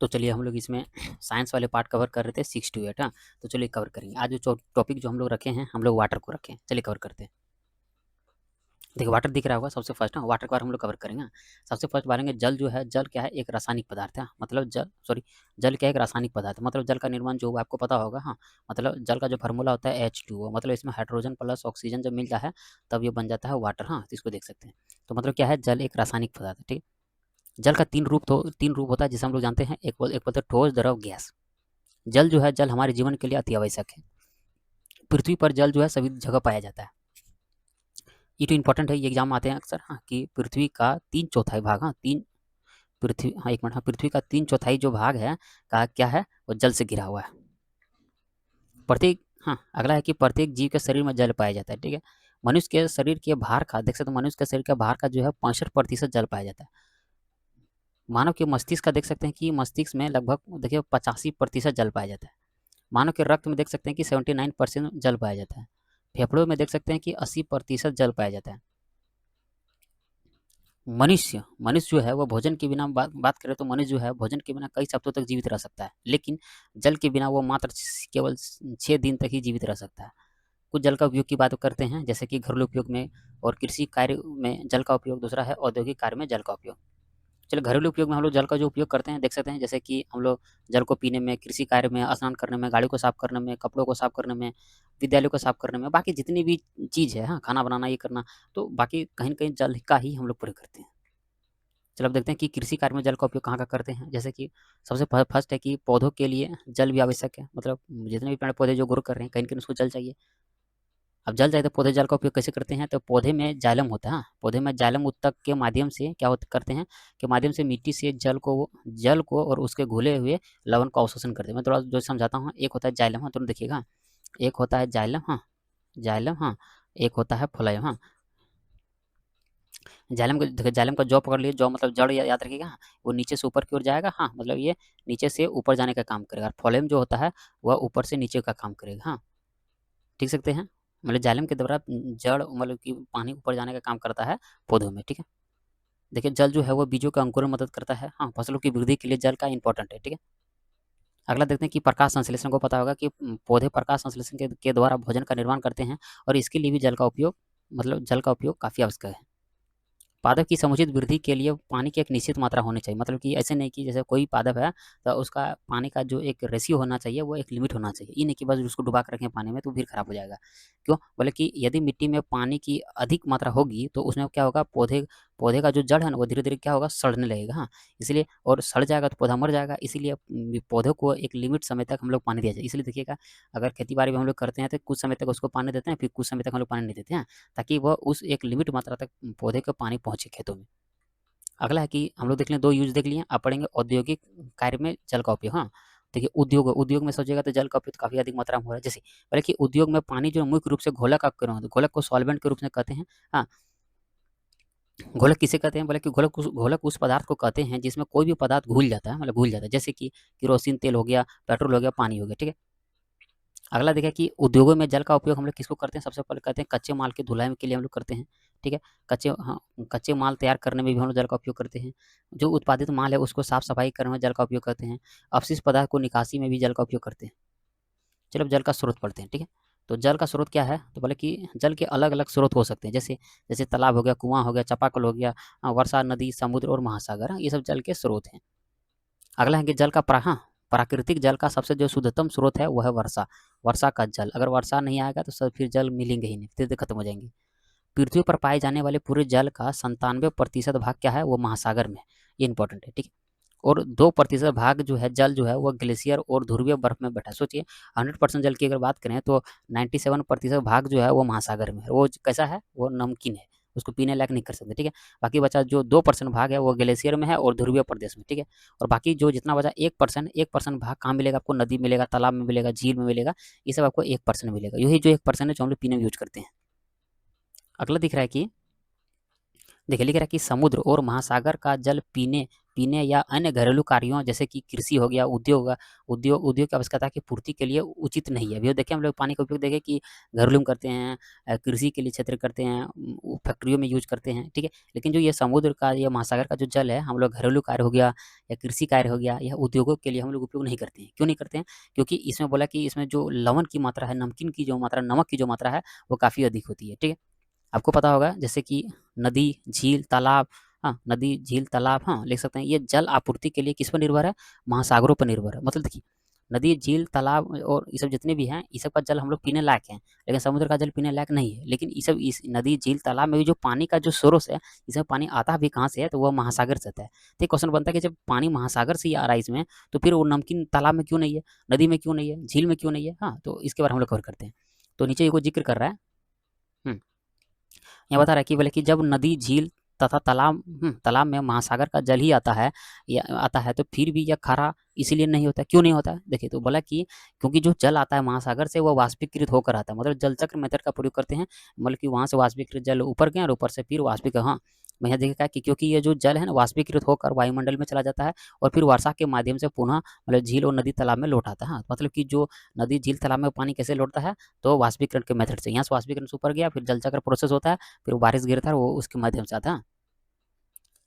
तो चलिए हम लोग इसमें साइंस वाले पार्ट कवर कर रहे थे 6 to 8। हाँ, तो चलिए कवर करेंगे। आज जो टॉपिक जो हम लोग रखे हैं, हम लोग वाटर को रखे हैं। चलिए कवर करते हैं। देखिए वाटर दिख रहा होगा सबसे फर्स्ट। हाँ, वाटर के बारे में हम लोग कवर करेंगे। हाँ, सबसे फर्स्ट बारेंगे जल जो है, जल क्या है? एक रासायनिक पदार्थ है। मतलब जल क्या है? एक रासायनिक पदार्थ है। मतलब जल का निर्माण जो हुआ आपको पता होगा। हाँ, मतलब जल का जो फार्मूला होता है H2O, मतलब इसमें हाइड्रोजन प्लस ऑक्सीजन जब मिलता है तब ये बन जाता है वाटर। हाँ, तो इसको देख सकते हैं। तो मतलब क्या है? जल एक रासायनिक पदार्थ है। ठीक है। जल का तीन रूप होता है जिसे हम लोग जानते हैं। एक बोलते हैं ठोस, द्रव, गैस। जल जो है, जल हमारे जीवन के लिए अति आवश्यक है। पृथ्वी पर जल जो है सभी जगह पाया जाता है। ये तो इंपॉर्टेंट है, ये एग्जाम में आते हैं अक्सर। हाँ, कि पृथ्वी का 3/4 भाग, हाँ तीन पृथ्वी हाँ एक मिनट, हाँ पृथ्वी का 3/4 जो भाग है का क्या है? वो जल से घिरा हुआ है। प्रत्येक हाँ, अगला है कि प्रत्येक जीव के शरीर में जल पाया जाता है। ठीक है। मनुष्य के शरीर के भार का देख सकते हो, मनुष्य के शरीर का भार का जो है 65% जल पाया जाता है। मानव के मस्तिष्क का देख सकते हैं कि मस्तिष्क में लगभग देखिए 85% जल पाया जाता है। मानव के रक्त में देख सकते हैं कि 79% जल पाया जाता है। फेफड़ों में देख सकते हैं कि 80% जल पाया जाता है। मनुष्य जो है वो भोजन के बिना बात करें तो मनुष्य जो है भोजन के बिना कई सप्ताहों तक जीवित रह सकता है, लेकिन जल के बिना वो मात्र केवल 6 दिन तक ही जीवित रह सकता है। कुछ जल का उपयोग की बात करते हैं, जैसे कि घरेलू उपयोग में और कृषि कार्य में जल का उपयोग। दूसरा है औद्योगिक कार्य में जल का उपयोग। चलिए घरेलू उपयोग में हम लोग जल का जो उपयोग करते हैं देख सकते हैं, जैसे कि हम लोग जल को पीने में, कृषि कार्य में, स्नान करने में, गाड़ी को साफ करने में, कपड़ों को साफ करने में, विद्यालयों को साफ करने में, बाकी जितनी भी चीज़ है, हाँ खाना बनाना ये करना, तो बाकी कहीं न कहीं जल का ही हम लोग प्रयोग करते हैं। चलो अब देखते हैं कि कृषि कार्य में जल का उपयोग कहाँ करते हैं। जैसे कि सबसे फर्स्ट है कि पौधों के लिए जल भी आवश्यक है। मतलब जितने भी पेड़ पौधे जो ग्रो कर रहे हैं, कहीं न कहीं उसको जल चाहिए। अब जल चाहिए तो पौधे जल का उपयोग कैसे करते हैं? तो पौधे में जाइलम होता है। हाँ, पौधे में जाइलम ऊतक के माध्यम से क्या करते हैं के माध्यम से मिट्टी से जल को और उसके घुले हुए लवण को अवशोषण करते हैं। मैं थोड़ा जो समझाता हूँ। एक होता है जाइलम, हाँ तुरंत देखिएगा। एक होता है जाइलम, हाँ जाइलम, हाँ एक होता है फ्लोएम। हाँ, जाइलम को देखिए, जाइलम का जॉ पकड़ लिए, जॉ मतलब जड़ याद रखिएगा। हाँ, वो नीचे से ऊपर की ओर जाएगा। हाँ, मतलब ये नीचे से ऊपर जाने का काम करेगा। फ्लोएम जो होता है वह ऊपर से नीचे का काम करेगा। हाँ, ठीक सकते हैं। मतलब जाइलम के द्वारा जड़ मतलब कि पानी ऊपर जाने का काम करता है पौधों में। ठीक है। देखिए जल जो है वो बीजों का अंकुरण में मदद करता है। हाँ, फसलों की वृद्धि के लिए जल का इंपॉर्टेंट है। ठीक है। अगला देखते हैं कि प्रकाश संश्लेषण को पता होगा कि पौधे प्रकाश संश्लेषण के द्वारा भोजन का निर्माण करते हैं, और इसके लिए भी जल का उपयोग काफ़ी आवश्यक है। पादप की समुचित वृद्धि के लिए पानी की एक निश्चित मात्रा होनी चाहिए। मतलब कि ऐसे नहीं कि जैसे कोई पादप है तो उसका पानी का जो एक रेशियो होना चाहिए वो एक लिमिट होना चाहिए। ये नहीं कि बस उसको डुबा के रखें पानी में तो फिर खराब हो जाएगा। क्यों? बोले कि यदि मिट्टी में पानी की अधिक मात्रा होगी तो उसमें क्या होगा, पौधे पौधे का जो जड़ है ना वो धीरे धीरे क्या होगा, सड़ने लगेगा। हाँ, इसलिए और सड़ जाएगा तो पौधा मर जाएगा। इसीलिए पौधों को एक लिमिट समय तक हम लोग पानी दिया जाए। इसलिए देखिएगा, अगर खेती बाड़ी में हम लोग करते हैं तो कुछ समय तक उसको पानी देते हैं, फिर कुछ समय तक हम लोग पानी नहीं देते हैं, ताकि वह उस एक लिमिट मात्रा तक पौधे को पानी पहुँचे खेतों में। अगला है कि हम लोग देख लें, 2 यूज़ देख लिए। अब पढ़ेंगे औद्योगिक कार्य में जल का उपयोग। हाँ, देखिए उद्योग में सोचिएगा तो जल का उपयोग काफ़ी अधिक मात्रा में हो रहा है। जैसे पहले कि उद्योग में पानी जो मुख्य रूप से घोलक को सॉल्वेंट के रूप में कहते हैं। हाँ, घोलक किसे कहते हैं? बोले कि घोलक उस पदार्थ को कहते हैं जिसमें कोई भी पदार्थ घुल जाता है, मतलब घुल जाता है। जैसे कि केरोसिन तेल हो गया, पेट्रोल हो गया, पानी हो गया। ठीक है। अगला देखिए कि उद्योगों में जल का उपयोग हम लोग किसको करते हैं? सबसे पहले कहते हैं कच्चे माल की धुलाई के लिए हम लोग करते हैं। ठीक है। कच्चे माल तैयार करने में भी हम लोग जल का उपयोग करते हैं। जो उत्पादित माल है उसको साफ-सफाई करने में जल का उपयोग करते हैं। अपशिष्ट पदार्थ को निकासी में भी जल का उपयोग करते हैं। चलो अब जल का स्रोत पढ़ते हैं। ठीक है। तो जल का स्रोत क्या है? तो बोले कि जल के अलग-अलग स्रोत हो सकते हैं। जैसे जैसे तालाब हो गया, कुआँ हो गया, चापाकल हो गया, वर्षा, नदी, समुद्र और महासागर। हाँ, ये सब जल के स्रोत हैं। अगला है कि प्राकृतिक जल का सबसे जो शुद्धतम स्रोत है वो है वर्षा। वर्षा का जल, अगर वर्षा नहीं आएगा तो सब फिर जल मिलेंगे ही नहीं, फिर खत्म हो जाएंगे। पृथ्वी पर पाए जाने वाले पूरे जल का 97% भाग क्या है? वो महासागर में है। ये इंपॉर्टेंट है। ठीक है। और 2% भाग जो है जल जो है वो ग्लेशियर और ध्रुवीय बर्फ में बैठा है। सोचिए 100% जल की अगर बात करें तो 97% भाग जो है वो महासागर में है। वो कैसा है? वो नमकीन है, उसको पीने लायक नहीं कर सकते। ठीक है। बाकी बचा जो 2% भाग है वो ग्लेशियर में है और ध्रुवीय प्रदेश में। ठीक है। और बाकी जो जितना बचा 1% भाग कहाँ मिलेगा आपको? नदी मिलेगा, तालाब में मिलेगा, झील में मिलेगा। ये सब आपको 1% मिलेगा। यही जो 1% है जो हम लोग पीने में यूज करते हैं। अगला दिख रहा है कि देखिए लिख रहा है कि समुद्र और महासागर का जल पीने पीने या अन्य घरेलू कार्यों जैसे कि कृषि हो गया, उद्योग की आवश्यकता की पूर्ति के लिए उचित नहीं है। अभी देखिए हम लोग पानी का उपयोग देखें कि घरेलू में करते हैं, कृषि के लिए क्षेत्र करते हैं, फैक्ट्रियों में यूज करते हैं, ठीक है। लेकिन जो ये समुद्र का या महासागर का जो जल है, हम लोग घरेलू कार्य हो गया या कृषि कार्य हो गया या उद्योगों के लिए हम लोग उपयोग नहीं करते हैं। क्यों नहीं करते हैं? क्योंकि इसमें बोला कि इसमें जो लवण की मात्रा है, नमकीन की जो मात्रा, नमक की जो मात्रा है, वो काफ़ी अधिक होती है, ठीक है। आपको पता होगा जैसे कि नदी, झील, तालाब, हाँ, नदी, झील, तालाब, हाँ, लिख सकते हैं, ये जल आपूर्ति के लिए किस पर निर्भर है? महासागरों पर निर्भर है। मतलब देखिए नदी, झील, तालाब और ये सब जितने भी हैं, ये सब का जल हम लोग पीने लायक हैं, लेकिन समुद्र का जल पीने लायक नहीं है। लेकिन ये सब इस नदी, झील, तालाब में भी जो पानी का जो सोर्स है, इसमें पानी आता भी कहाँ से है? तो वह महासागर से आता है। तो क्वेश्चन बनता है कि जब पानी महासागर से ही आ रहा है इसमें, तो फिर वो नमकीन तालाब में क्यों नहीं है, नदी में क्यों नहीं है, झील में क्यों नहीं है? हाँ, तो इसके बारे में हम लोग कवर करते हैं। तो नीचे ये जिक्र कर रहा है। यहाँ बता रहा है कि बोले कि जब नदी, झील तथा तालाब में महासागर का जल ही आता है या आता है, तो फिर भी यह खारा इसीलिए नहीं होता। क्यों नहीं होता है? देखिए, तो बोला कि क्योंकि जो जल आता है महासागर से, वो वाष्पीकृत होकर आता है। मतलब जल चक्र मेथड का प्रयोग करते हैं, मतलब कि वहाँ से वाष्पीकृत जल ऊपर गया और ऊपर से फिर वाष्पीकृत, हाँ, मैं यहाँ देखा कि क्योंकि ये जो जल है ना, वाष्पीकृत होकर वायुमंडल में चला जाता है और फिर वर्षा के माध्यम से पुनः मतलब झील और नदी, तालाब में लौट आता है। हाँ, मतलब कि जो नदी, झील, तालाब में पानी कैसे लौटता है? तो वाष्पीकरण के मेथड से। यहाँ से वाष्पीकरण से ऊपर गया, फिर जल चक्र प्रोसेस होता है, फिर बारिश गिरता है, वो उसके माध्यम से आता है।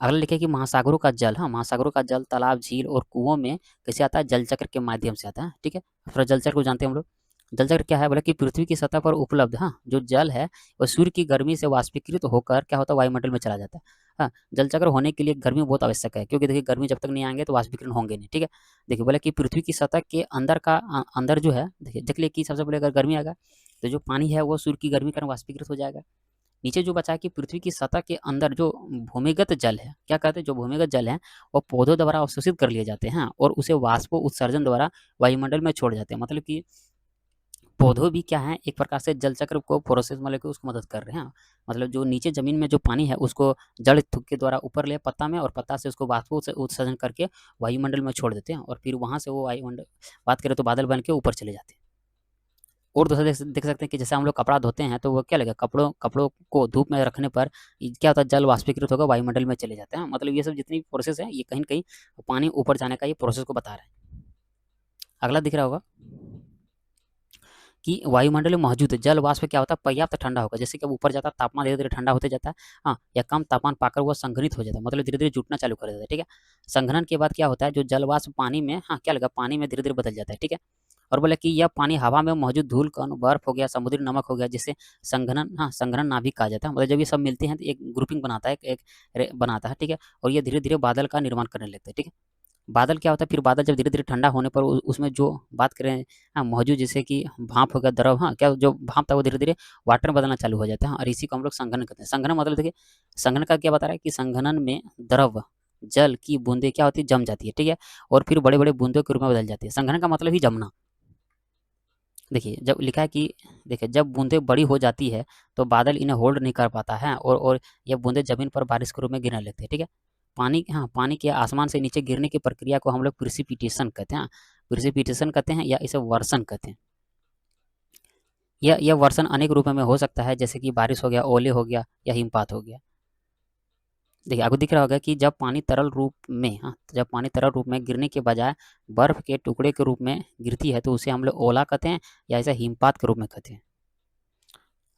अगला लिखे कि महासागरों का जल, हाँ, महासागरों का जल तालाब, झील और कुओं में कैसे आता है? जल चक्र के माध्यम से आता है, ठीक है। फिर जल चक्र को जानते हैं हम लोग। जल चक्र क्या है? बोले कि पृथ्वी की सतह पर उपलब्ध, हाँ, जो जल है वो सूर्य की गर्मी से वाष्पीकृत होकर क्या होता है? वायुमंडल में चला जाता है। हाँ, जल चक्र होने के लिए गर्मी बहुत आवश्यक है, क्योंकि देखिए गर्मी जब तक नहीं आएंगे तो वाष्पीकरण होंगे नहीं, ठीक है। देखिए बोले कि पृथ्वी की सतह के अंदर अंदर जो है, देखिए देख लिए कि सबसे पहले अगर गर्मी आएगा तो जो पानी है वो सूर्य की गर्मी के कारण वाष्पीकृत हो जाएगा। नीचे जो बचा है कि पृथ्वी की सतह के अंदर जो भूमिगत जल है, क्या कहते हैं? जो भूमिगत जल है वो पौधों द्वारा अवशोषित कर लिए जाते हैं और उसे वाष्प उत्सर्जन द्वारा वायुमंडल में छोड़ जाते हैं। मतलब कि पौधों भी क्या है? एक प्रकार से जल चक्र को प्रोसेस, मतलब कि उसको मदद कर रहे हैं। मतलब जो नीचे जमीन में जो पानी है उसको जड़ थुक के द्वारा ऊपर ले पत्ता में, और पत्ता से उसको वाष्प से उत्सर्जन करके वायुमंडल में छोड़ देते हैं, और फिर वहां से वो वायुमंडल, बात करें तो बादल बन के ऊपर चले जाते हैं। और दूसरा देख सकते हैं कि जैसे हम लोग कपड़ा धोते हैं तो वो क्या लगेगा? कपड़ों को धूप में रखने पर क्या होता है? जल वाष्पीकृत होगा, वायुमंडल में चले जाते हैं। मतलब ये सब जितनी भी प्रोसेस है, ये कहीं न कहीं पानी ऊपर जाने का ये प्रोसेस को बता रहा है। अगला दिख रहा होगा कि वायुमंडल में मौजूद जल वाष्प क्या होता है? पर्याप्त ठंडा होगा। जैसे कि अब ऊपर जाता है तापमान धीरे धीरे ठंडा होते जाता है, हाँ, या कम तापमान पाकर वो संघनित हो जाता है, मतलब धीरे धीरे जुटना चालू कर देता है, ठीक है। संघनन के बाद क्या होता है? जो जल वाष्प पानी में, हाँ, क्या लगा? पानी में धीरे धीरे बदल जाता है, ठीक है। और बोले कि यह पानी हवा में मौजूद धूल कण, बर्फ हो गया, समुद्री नमक हो गया, जिससे संघनन, हाँ, संघनन नाभिक कहा जाता है। मतलब जब ये सब मिलते हैं तो एक ग्रुपिंग बनाता है, बनाता है, ठीक है। और ये धीरे धीरे बादल का निर्माण करने लगते हैं, ठीक है। बादल क्या होता है? फिर बादल जब धीरे धीरे ठंडा होने पर उसमें जो बात करें, हाँ, मौजूद जैसे कि भाप हो गया, द्रव, हाँ, क्या जो भाप था वो धीरे धीरे वाटर में बदलना चालू हो जाता है, और इसी को हम लोग संघनन कहते हैं। संघनन मतलब देखिए, संघनन का क्या बता रहा है कि संघनन में द्रव जल की बूंदे क्या होती है? जम जाती है, ठीक है, और फिर बड़े बड़े बूंदों के रूप में बदल जाती है। संघनन का मतलब ही जमना। देखिए जब लिखा है कि, देखिए जब बूंदें बड़ी हो जाती है तो बादल इन्हें होल्ड नहीं कर पाता है, और ये बूंदें जमीन पर बारिश के रूप में गिरने लगती है, ठीक है। पानी, हाँ, पानी के आसमान से नीचे गिरने की प्रक्रिया को हम लोग प्रिसिपिटेशन कहते हैं। प्रिसिपिटेशन कहते हैं या इसे वर्षण कहते हैं। यह वर्षण अनेक रूपों में हो सकता है, जैसे कि बारिश हो गया, ओले हो गया, या हिमपात हो गया। देखिए आपको दिख रहा होगा कि जब पानी तरल रूप में, हाँ, जब पानी तरल रूप में गिरने के बजाय बर्फ के टुकड़े के रूप में गिरती है तो उसे हम लोग ओला कहते हैं, या इसे हिमपात के रूप में कहते हैं।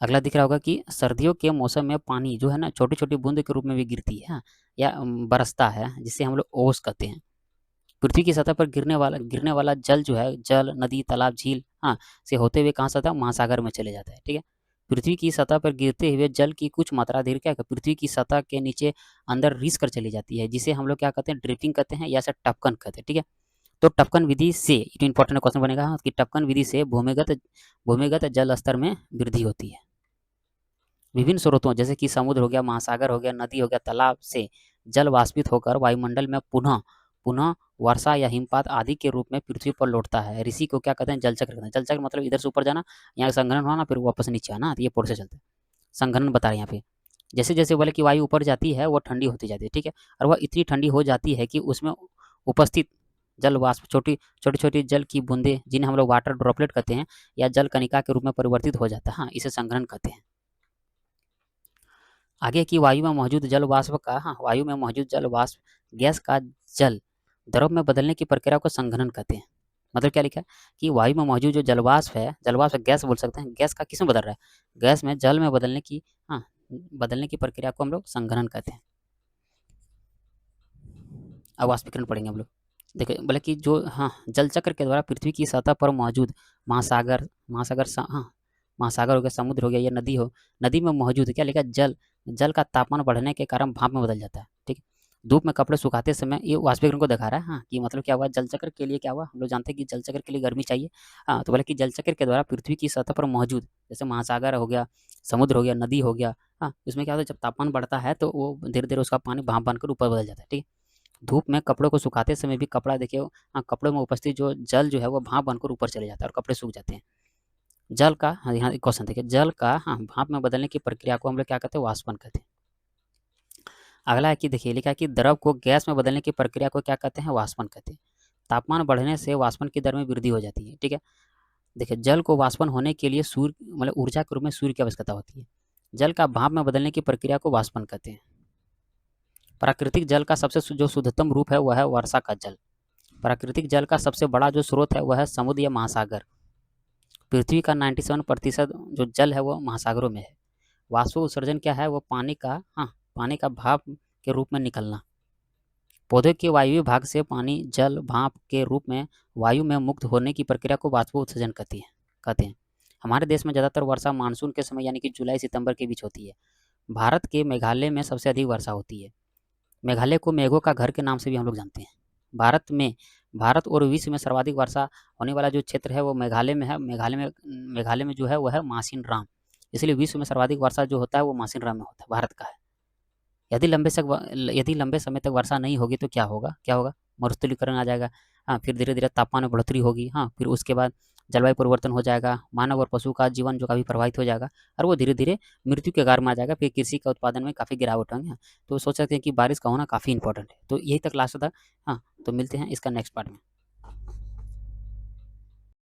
अगला दिख रहा होगा कि सर्दियों के मौसम में पानी जो है ना, छोटी छोटी बूंद के रूप में भी गिरती है, हाँ, या बरसता है, जिसे हम लोग ओस कहते हैं। पृथ्वी की सतह पर गिरने वाला जल जो है, जल, नदी, तालाब, झील, हाँ, से होते हुए कहाँ से आता है? महासागर में चले जाता है, ठीक है। पृथ्वी की सतह पर गिरते हुए जल की कुछ मात्रा धीरे क्या पृथ्वी की सतह के नीचे अंदर रिस कर चली जाती है, जिसे हम लोग क्या कहते हैं? ड्रिपिंग कहते हैं, या से टपकन कहते हैं, ठीक है। तो टपकन विधि से, ये इंपॉर्टेंट क्वेश्चन बनेगा, हाँ, कि टपकन विधि से भूमिगत जल स्तर में वृद्धि होती है। विभिन्न स्रोतों जैसे कि समुद्र हो गया, महासागर हो गया, नदी हो गया, तालाब से जल वाष्पित होकर वायुमंडल में पुनः पुनः वर्षा या हिमपात आदि के रूप में पृथ्वी पर लौटता है। ऋषि को क्या कहते हैं? जल चक्र कहते हैं। जल चक्र मतलब इधर से ऊपर जाना, यहाँ संघनन होना, फिर वापस नीचे आना, तो ये प्रोसेस चलता है। संघनन बता रहे हैं यहाँ पे। जैसे जैसे बोले कि वायु ऊपर जाती है वो ठंडी होती जाती है, ठीक है, और वह इतनी ठंडी हो जाती है कि उसमें उपस्थित जल वाष्प, छोटी छोटी छोटी जल की बूंदे, जिन्हें हम लोग वाटर ड्रॉपलेट कहते हैं, या जल कणिका के रूप में परिवर्तित हो जाता है, हाँ, इसे संघनन कहते हैं। आगे की वायु में मौजूद जल वाष्प का, हाँ, वायु में मौजूद जल वाष्प गैस का जल द्रव में बदलने की प्रक्रिया को संघनन कहते हैं। मतलब क्या लिखा है कि वायु में मौजूद जो जलवाष्प है, जलवाष्प गैस बोल सकते हैं, गैस का किस में बदल रहा है, गैस में जल में बदलने की, हाँ, बदलने की प्रक्रिया को हम लोग संघनन कहते हैं। अब वाष्पीकरण पढ़ेंगे हम लोग। देखिए बोले कि जो, हाँ, जल चक्र के द्वारा पृथ्वी की सतह पर मौजूद महासागर, हाँ, महासागर हो गया, समुद्र हो गया या नदी हो, नदी में मौजूद क्या लिखा, जल, जल का तापमान बढ़ने के कारण भाप में बदल जाता है। ठीक है, धूप में कपड़े सुखाते समय ये वाष्पीकरण को दिखा रहा है। हाँ, कि मतलब क्या हुआ, जल चक्र के लिए क्या हुआ, हम लोग जानते हैं कि जल चक्र के लिए गर्मी चाहिए। हाँ, तो बोले कि जल चक्र के द्वारा पृथ्वी की सतह पर मौजूद, जैसे महासागर हो गया, समुद्र हो गया, नदी हो गया, हाँ, इसमें क्या होता है, जब तापमान बढ़ता है तो वो धीरे धीरे उसका पानी भाप बनकर ऊपर बदल जाता है। ठीक है, धूप में कपड़ों को सुखाते समय भी कपड़ा देखिए, हाँ, कपड़ों में उपस्थित जो जल जो है वो भाप बनकर ऊपर चले जाता है और कपड़े सूख जाते हैं। जल का, हाँ, यहाँ क्वेश्चन देखिए, जल का, हाँ, भाप में बदलने की प्रक्रिया को हम लोग क्या कहते हैं, वाष्पन कहते हैं। अगला है कि देखिए लिखा है कि द्रव को गैस में बदलने की प्रक्रिया को क्या कहते हैं, वाष्पन कहते हैं। तापमान बढ़ने से वाष्पन की दर में वृद्धि हो जाती है। ठीक है, देखिए जल को वाष्पन होने के लिए सूर्य, मतलब ऊर्जा के रूप में सूर्य की आवश्यकता होती है। जल का भाप में बदलने की प्रक्रिया को वाष्पन कहते हैं। प्राकृतिक जल का सबसे जो शुद्धतम रूप है वह है वर्षा का जल। प्राकृतिक जल का सबसे बड़ा जो स्रोत है वह है समुद्र या महासागर। पृथ्वी का 97% जो जल है वो महासागरों में है। वाष्प उत्सर्जन क्या है, वो पानी का, हाँ, पानी का भाप के रूप में निकलना। पौधे के वायु भाग से पानी जल भाप के रूप में वायु में मुक्त होने की प्रक्रिया को वाष्प उत्सर्जन कहते हैं। हमारे देश में ज़्यादातर वर्षा मानसून के समय यानी कि जुलाई सितंबर के बीच होती है। भारत के मेघालय में सबसे अधिक वर्षा होती है। मेघालय को मेघों का घर के नाम से भी हम लोग जानते हैं। भारत और विश्व में सर्वाधिक वर्षा होने वाला जो क्षेत्र है वो मेघालय में है। मेघालय में जो है वो है मासिन राम, इसलिए विश्व में सर्वाधिक वर्षा जो होता है वो मासिन राम में होता है, भारत का है। यदि लंबे समय तक वर्षा नहीं होगी तो क्या होगा, मरुस्थलीकरण आ जाएगा। हाँ, फिर धीरे धीरे तापमान में बढ़ोतरी होगी। हाँ, फिर उसके बाद जलवायु परिवर्तन हो जाएगा, मानव और पशु का जीवन जो काफ़ी प्रभावित हो जाएगा और वो धीरे धीरे मृत्यु के गार में आ जाएगा। फिर कृषि का उत्पादन में काफ़ी गिरावट होंगे। तो सोच सकते हैं कि बारिश का होना काफ़ी इंपॉर्टेंट है। तो यही तक लास्ट था। हाँ, तो मिलते हैं इसका नेक्स्ट पार्ट में।